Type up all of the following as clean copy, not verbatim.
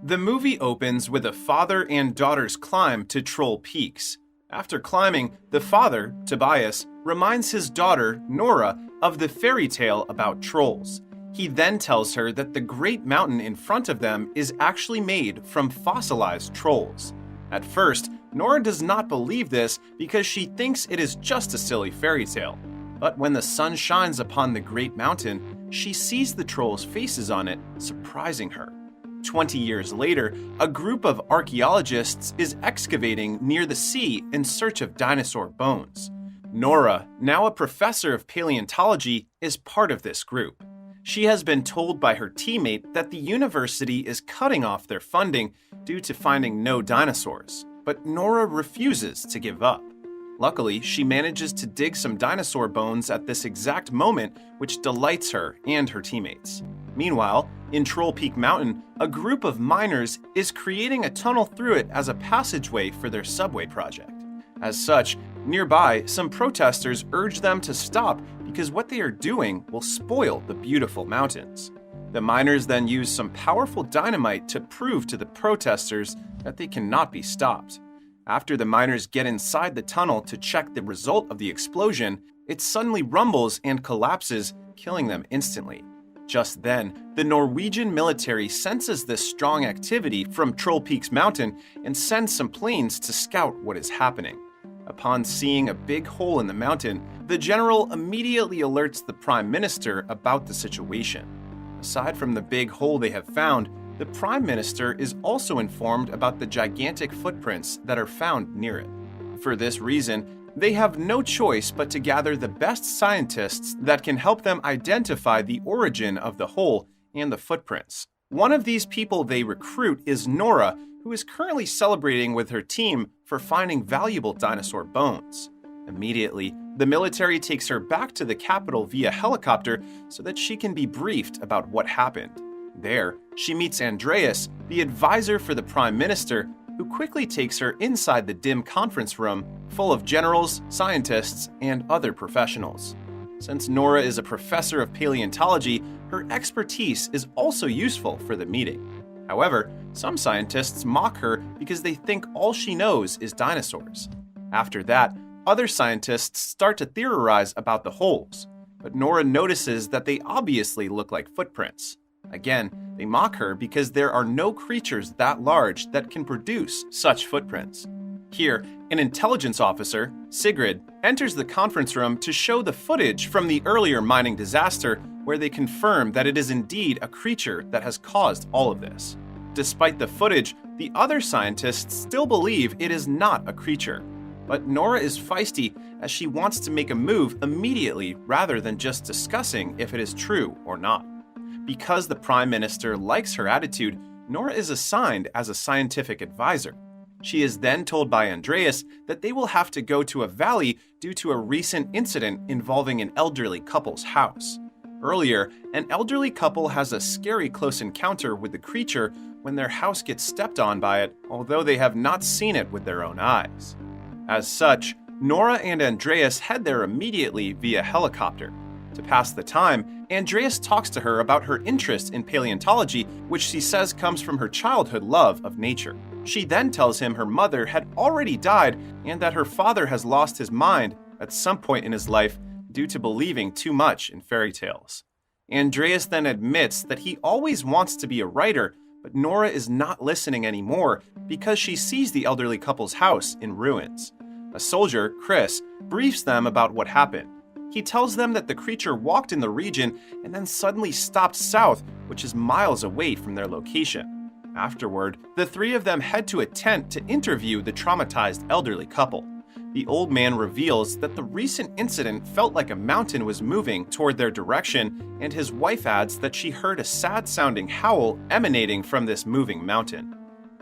The movie opens with a father and daughter's climb to Troll Peaks. After climbing, the father, Tobias, reminds his daughter, Nora, of the fairy tale about trolls. He then tells her that the great mountain in front of them is actually made from fossilized trolls. At first, Nora does not believe this because she thinks it is just a silly fairy tale. But when the sun shines upon the great mountain, she sees the trolls' faces on it, surprising her. 20 years later, a group of archaeologists is excavating near the sea in search of dinosaur bones. Nora, now a professor of paleontology, is part of this group. She has been told by her teammate that the university is cutting off their funding due to finding no dinosaurs, but Nora refuses to give up. Luckily, she manages to dig some dinosaur bones at this exact moment, which delights her and her teammates. Meanwhile, in Troll Peak Mountain, a group of miners is creating a tunnel through it as a passageway for their subway project. As such, nearby, some protesters urge them to stop because what they are doing will spoil the beautiful mountains. The miners then use some powerful dynamite to prove to the protesters that they cannot be stopped. After the miners get inside the tunnel to check the result of the explosion, it suddenly rumbles and collapses, killing them instantly. Just then, the Norwegian military senses this strong activity from Troll Peaks Mountain and sends some planes to scout what is happening. Upon seeing a big hole in the mountain, the general immediately alerts the Prime Minister about the situation. Aside from the big hole they have found, the Prime Minister is also informed about the gigantic footprints that are found near it. For this reason, they have no choice but to gather the best scientists that can help them identify the origin of the hole and the footprints. One of these people they recruit is Nora, who is currently celebrating with her team for finding valuable dinosaur bones. Immediately, the military takes her back to the capital via helicopter so that she can be briefed about what happened. There, she meets Andreas, the advisor for the Prime Minister, who quickly takes her inside the dim conference room full of generals, scientists, and other professionals. Since Nora is a professor of paleontology, her expertise is also useful for the meeting. However, some scientists mock her because they think all she knows is dinosaurs. After that, other scientists start to theorize about the holes, but Nora notices that they obviously look like footprints. Again, they mock her because there are no creatures that large that can produce such footprints. Here, an intelligence officer, Sigrid, enters the conference room to show the footage from the earlier mining disaster where they confirm that it is indeed a creature that has caused all of this. Despite the footage, the other scientists still believe it is not a creature. But Nora is feisty as she wants to make a move immediately rather than just discussing if it is true or not. Because the Prime Minister likes her attitude, Nora is assigned as a scientific advisor. She is then told by Andreas that they will have to go to a valley due to a recent incident involving an elderly couple's house. Earlier, an elderly couple has a scary close encounter with the creature when their house gets stepped on by it, although they have not seen it with their own eyes. As such, Nora and Andreas head there immediately via helicopter. To pass the time, Andreas talks to her about her interest in paleontology, which she says comes from her childhood love of nature. She then tells him her mother had already died and that her father has lost his mind at some point in his life due to believing too much in fairy tales. Andreas then admits that he always wants to be a writer, but Nora is not listening anymore because she sees the elderly couple's house in ruins. A soldier, Kris, briefs them about what happened. He tells them that the creature walked in the region and then suddenly stopped south, which is miles away from their location. Afterward, the three of them head to a tent to interview the traumatized elderly couple. The old man reveals that the recent incident felt like a mountain was moving toward their direction, and his wife adds that she heard a sad-sounding howl emanating from this moving mountain.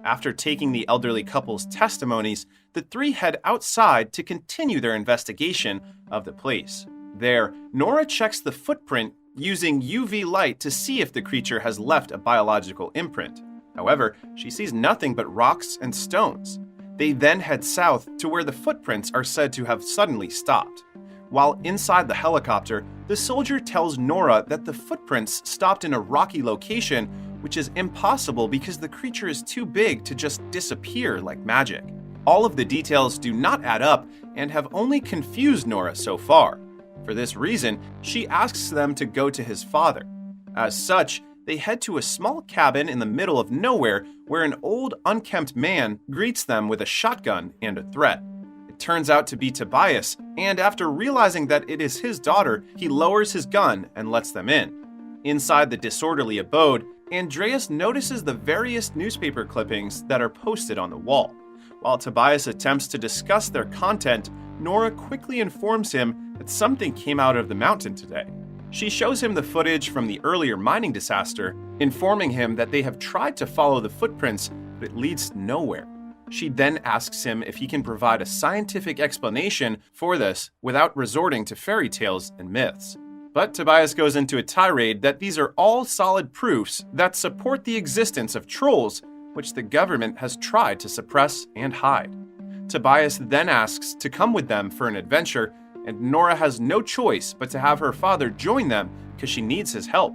After taking the elderly couple's testimonies, the three head outside to continue their investigation of the place. There, Nora checks the footprint using UV light to see if the creature has left a biological imprint. However, she sees nothing but rocks and stones. They then head south to where the footprints are said to have suddenly stopped. While inside the helicopter, the soldier tells Nora that the footprints stopped in a rocky location which is impossible because the creature is too big to just disappear like magic. All of the details do not add up and have only confused Nora so far. For this reason, she asks them to go to his father. As such, they head to a small cabin in the middle of nowhere where an old, unkempt man greets them with a shotgun and a threat. It turns out to be Tobias, and after realizing that it is his daughter, he lowers his gun and lets them in. Inside the disorderly abode, Andreas notices the various newspaper clippings that are posted on the wall. While Tobias attempts to discuss their content, Nora quickly informs him that something came out of the mountain today. She shows him the footage from the earlier mining disaster, informing him that they have tried to follow the footprints, but it leads nowhere. She then asks him if he can provide a scientific explanation for this without resorting to fairy tales and myths. But Tobias goes into a tirade that these are all solid proofs that support the existence of trolls, which the government has tried to suppress and hide. Tobias then asks to come with them for an adventure, and Nora has no choice but to have her father join them because she needs his help.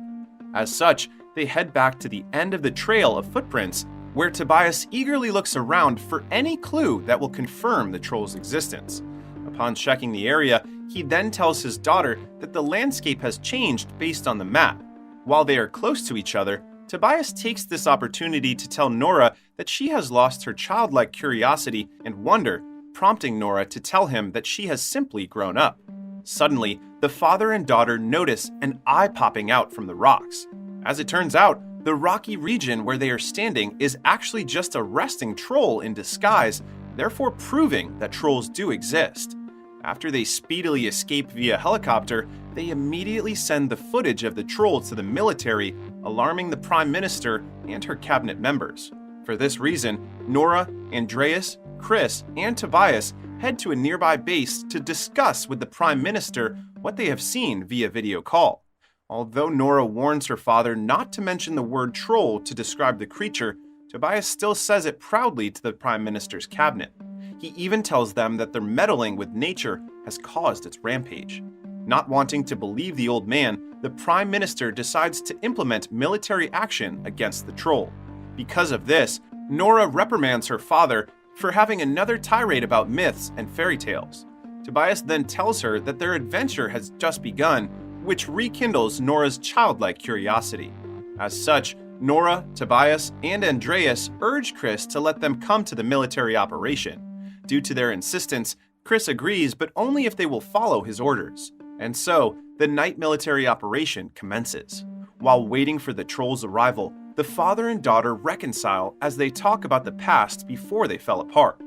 As such, they head back to the end of the trail of footprints, where Tobias eagerly looks around for any clue that will confirm the troll's existence. Upon checking the area, he then tells his daughter that the landscape has changed based on the map. While they are close to each other, Tobias takes this opportunity to tell Nora that she has lost her childlike curiosity and wonder, prompting Nora to tell him that she has simply grown up. Suddenly, the father and daughter notice an eye popping out from the rocks. As it turns out, the rocky region where they are standing is actually just a resting troll in disguise, therefore proving that trolls do exist. After they speedily escape via helicopter, they immediately send the footage of the troll to the military, alarming the Prime Minister and her cabinet members. For this reason, Nora, Andreas, Kris, and Tobias head to a nearby base to discuss with the Prime Minister what they have seen via video call. Although Nora warns her father not to mention the word troll to describe the creature, Tobias still says it proudly to the Prime Minister's cabinet. He even tells them that their meddling with nature has caused its rampage. Not wanting to believe the old man, the Prime Minister decides to implement military action against the troll. Because of this, Nora reprimands her father for having another tirade about myths and fairy tales. Tobias then tells her that their adventure has just begun, which rekindles Nora's childlike curiosity. As such, Nora, Tobias, and Andreas urge Kris to let them come to the military operation. Due to their insistence, Kris agrees, but only if they will follow his orders. And so, the night military operation commences. While waiting for the troll's arrival, the father and daughter reconcile as they talk about the past before they fell apart.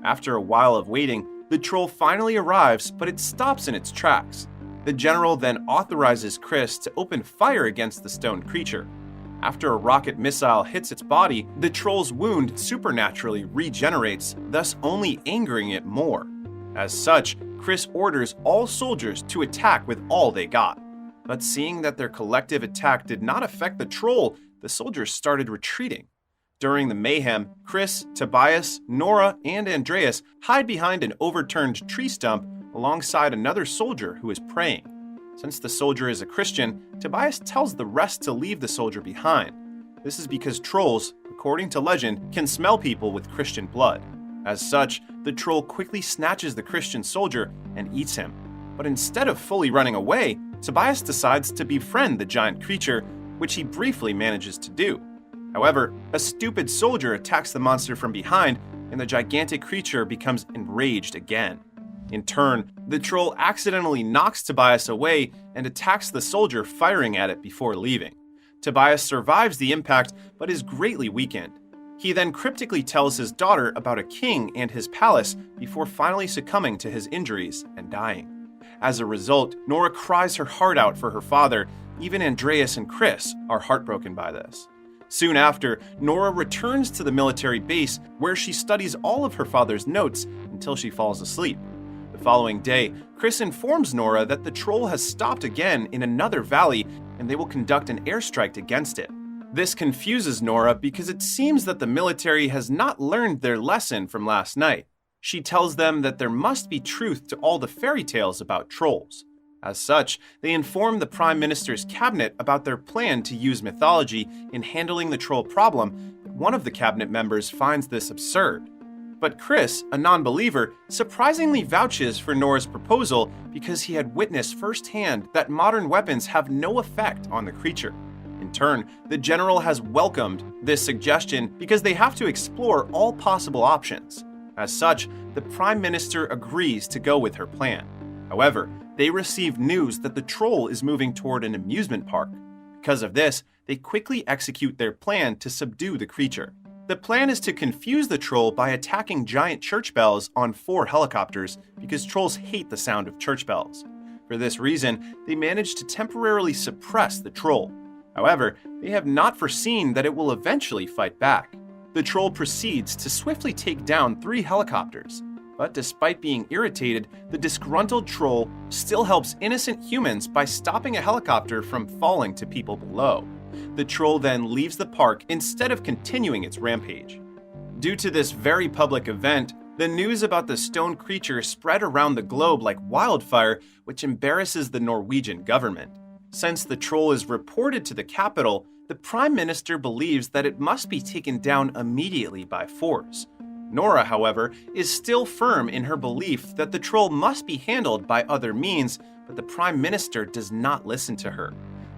After a while of waiting, the troll finally arrives, but it stops in its tracks. The general then authorizes Kris to open fire against the stone creature. After a rocket missile hits its body, the troll's wound supernaturally regenerates, thus only angering it more. As such, Kris orders all soldiers to attack with all they got. But seeing that their collective attack did not affect the troll, the soldiers started retreating. During the mayhem, Kris, Tobias, Nora, and Andreas hide behind an overturned tree stump alongside another soldier who is praying. Since the soldier is a Christian, Tobias tells the rest to leave the soldier behind. This is because trolls, according to legend, can smell people with Christian blood. As such, the troll quickly snatches the Christian soldier and eats him. But instead of fully running away, Tobias decides to befriend the giant creature, which he briefly manages to do. However, a stupid soldier attacks the monster from behind, and the gigantic creature becomes enraged again. In turn, the troll accidentally knocks Tobias away and attacks the soldier, firing at it before leaving. Tobias survives the impact, but is greatly weakened. He then cryptically tells his daughter about a king and his palace before finally succumbing to his injuries and dying. As a result, Nora cries her heart out for her father. Even Andreas and Kris are heartbroken by this. Soon after, Nora returns to the military base where she studies all of her father's notes until she falls asleep. The following day, Kris informs Nora that the troll has stopped again in another valley and they will conduct an airstrike against it. This confuses Nora because it seems that the military has not learned their lesson from last night. She tells them that there must be truth to all the fairy tales about trolls. As such, they inform the Prime Minister's cabinet about their plan to use mythology in handling the troll problem, but one of the cabinet members finds this absurd. But Kris, a non-believer, surprisingly vouches for Nora's proposal because he had witnessed firsthand that modern weapons have no effect on the creature. In turn, the general has welcomed this suggestion because they have to explore all possible options. As such, the Prime Minister agrees to go with her plan. However, they receive news that the troll is moving toward an amusement park. Because of this, they quickly execute their plan to subdue the creature. The plan is to confuse the troll by attacking giant church bells on 4 helicopters because trolls hate the sound of church bells. For this reason, they manage to temporarily suppress the troll. However, they have not foreseen that it will eventually fight back. The troll proceeds to swiftly take down 3 helicopters. But despite being irritated, the disgruntled troll still helps innocent humans by stopping a helicopter from falling to people below. The troll then leaves the park instead of continuing its rampage. Due to this very public event, the news about the stone creature spread around the globe like wildfire, which embarrasses the Norwegian government. Since the troll is reported to the capital, the Prime Minister believes that it must be taken down immediately by force. Nora, however, is still firm in her belief that the troll must be handled by other means, but the Prime Minister does not listen to her.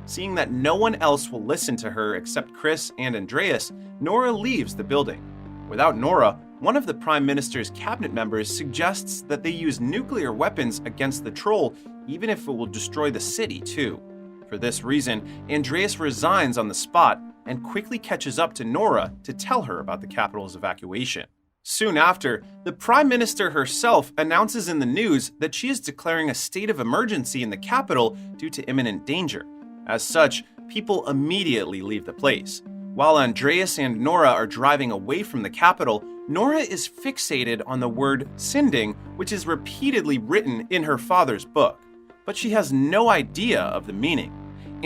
Seeing that no one else will listen to her except Kris and Andreas, Nora leaves the building. Without Nora, one of the Prime Minister's cabinet members suggests that they use nuclear weapons against the troll, even if it will destroy the city too. For this reason, Andreas resigns on the spot and quickly catches up to Nora to tell her about the capital's evacuation. Soon after, the Prime Minister herself announces in the news that she is declaring a state of emergency in the capital due to imminent danger. As such, people immediately leave the place. While Andreas and Nora are driving away from the capital, Nora is fixated on the word sinding, which is repeatedly written in her father's book, but she has no idea of the meaning.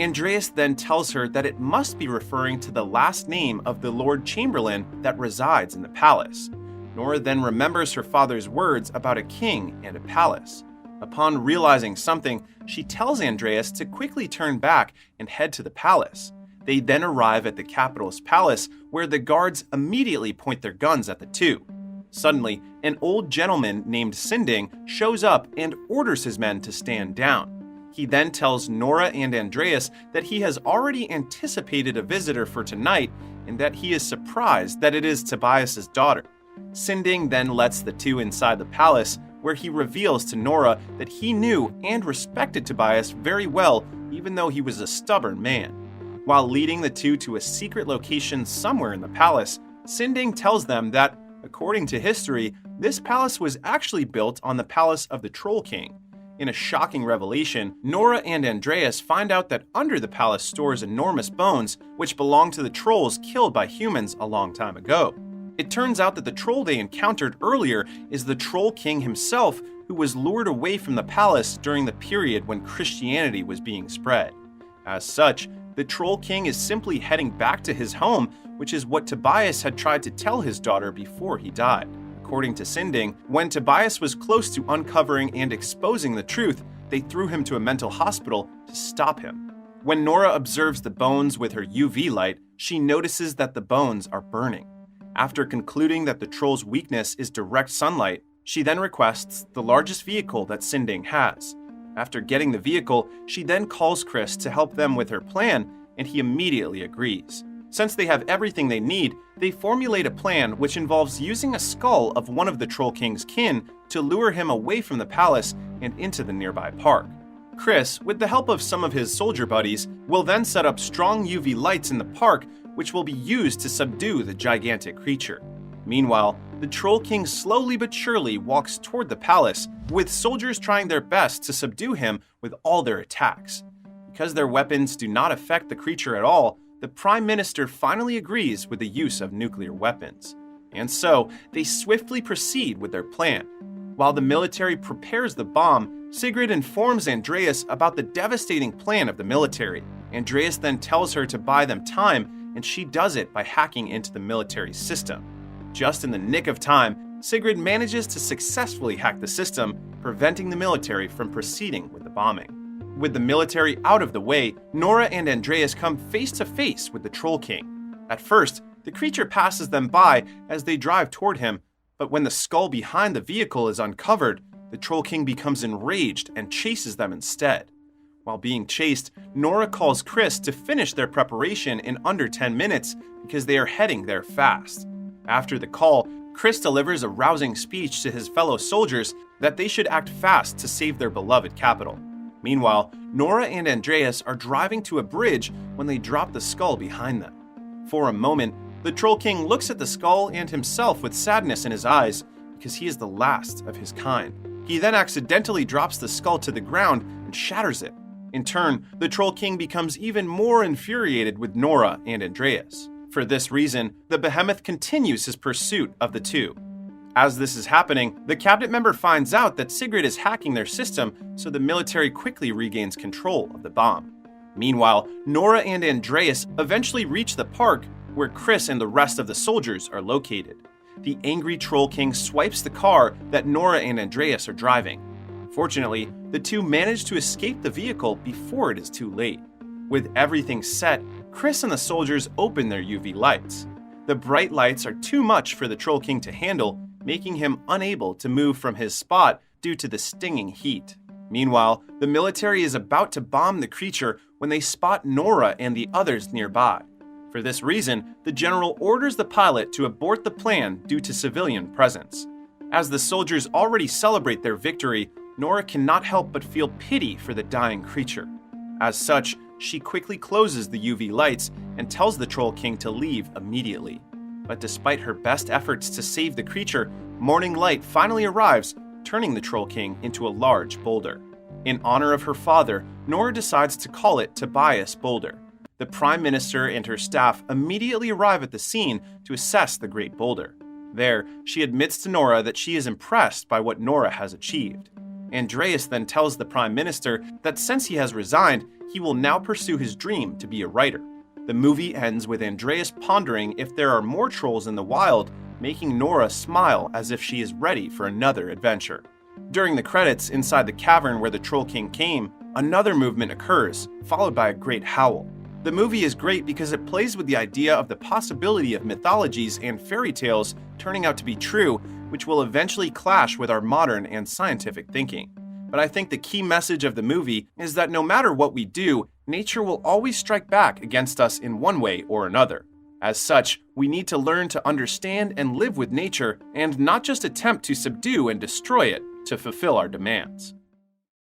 Andreas then tells her that it must be referring to the last name of the Lord Chamberlain that resides in the palace. Nora then remembers her father's words about a king and a palace. Upon realizing something, she tells Andreas to quickly turn back and head to the palace. They then arrive at the capital's palace, where the guards immediately point their guns at the two. Suddenly, an old gentleman named Sinding shows up and orders his men to stand down. He then tells Nora and Andreas that he has already anticipated a visitor for tonight and that he is surprised that it is Tobias's daughter. Sinding then lets the two inside the palace, where he reveals to Nora that he knew and respected Tobias very well, even though he was a stubborn man. While leading the two to a secret location somewhere in the palace, Sinding tells them that, according to history, this palace was actually built on the palace of the Troll King. In a shocking revelation, Nora and Andreas find out that under the palace stores enormous bones, which belong to the trolls killed by humans a long time ago. It turns out that the troll they encountered earlier is the Troll King himself, who was lured away from the palace during the period when Christianity was being spread. As such, the Troll King is simply heading back to his home, which is what Tobias had tried to tell his daughter before he died. According to Sinding, when Tobias was close to uncovering and exposing the truth, they threw him to a mental hospital to stop him. When Nora observes the bones with her UV light, she notices that the bones are burning. After concluding that the troll's weakness is direct sunlight, she then requests the largest vehicle that Sinding has. After getting the vehicle, she then calls Kris to help them with her plan, and he immediately agrees. Since they have everything they need, they formulate a plan which involves using a skull of one of the Troll King's kin to lure him away from the palace and into the nearby park. Kris, with the help of some of his soldier buddies, will then set up strong UV lights in the park, which will be used to subdue the gigantic creature. Meanwhile, the Troll King slowly but surely walks toward the palace, with soldiers trying their best to subdue him with all their attacks. Because their weapons do not affect the creature at all, the Prime Minister finally agrees with the use of nuclear weapons. And so, they swiftly proceed with their plan. While the military prepares the bomb, Sigrid informs Andreas about the devastating plan of the military. Andreas then tells her to buy them time, and she does it by hacking into the military system. Just in the nick of time, Sigrid manages to successfully hack the system, preventing the military from proceeding with the bombing. With the military out of the way, Nora and Andreas come face to face with the Troll King. At first, the creature passes them by as they drive toward him, but when the skull behind the vehicle is uncovered, the Troll King becomes enraged and chases them instead. While being chased, Nora calls Kris to finish their preparation in under 10 minutes because they are heading there fast. After the call, Kris delivers a rousing speech to his fellow soldiers that they should act fast to save their beloved capital. Meanwhile, Nora and Andreas are driving to a bridge when they drop the skull behind them. For a moment, the Troll King looks at the skull and himself with sadness in his eyes because he is the last of his kind. He then accidentally drops the skull to the ground and shatters it. In turn, the Troll King becomes even more infuriated with Nora and Andreas. For this reason, the behemoth continues his pursuit of the two. As this is happening, the cabinet member finds out that Sigrid is hacking their system, so the military quickly regains control of the bomb. Meanwhile, Nora and Andreas eventually reach the park where Kris and the rest of the soldiers are located. The angry Troll King swipes the car that Nora and Andreas are driving. Fortunately, the two manage to escape the vehicle before it is too late. With everything set, Kris and the soldiers open their UV lights. The bright lights are too much for the Troll King to handle, making him unable to move from his spot due to the stinging heat. Meanwhile, the military is about to bomb the creature when they spot Nora and the others nearby. For this reason, the general orders the pilot to abort the plan due to civilian presence. As the soldiers already celebrate their victory, Nora cannot help but feel pity for the dying creature. As such, she quickly closes the UV lights and tells the Troll King to leave immediately. But despite her best efforts to save the creature, morning light finally arrives, turning the Troll King into a large boulder. In honor of her father, Nora decides to call it Tobias Boulder. The Prime Minister and her staff immediately arrive at the scene to assess the great boulder. There, she admits to Nora that she is impressed by what Nora has achieved. Andreas then tells the Prime Minister that since he has resigned, he will now pursue his dream to be a writer. The movie ends with Andreas pondering if there are more trolls in the wild, making Nora smile as if she is ready for another adventure. During the credits, inside the cavern where the Troll King came, another movement occurs, followed by a great howl. The movie is great because it plays with the idea of the possibility of mythologies and fairy tales turning out to be true, which will eventually clash with our modern and scientific thinking. But I think the key message of the movie is that no matter what we do, nature will always strike back against us in one way or another. As such, we need to learn to understand and live with nature and not just attempt to subdue and destroy it to fulfill our demands.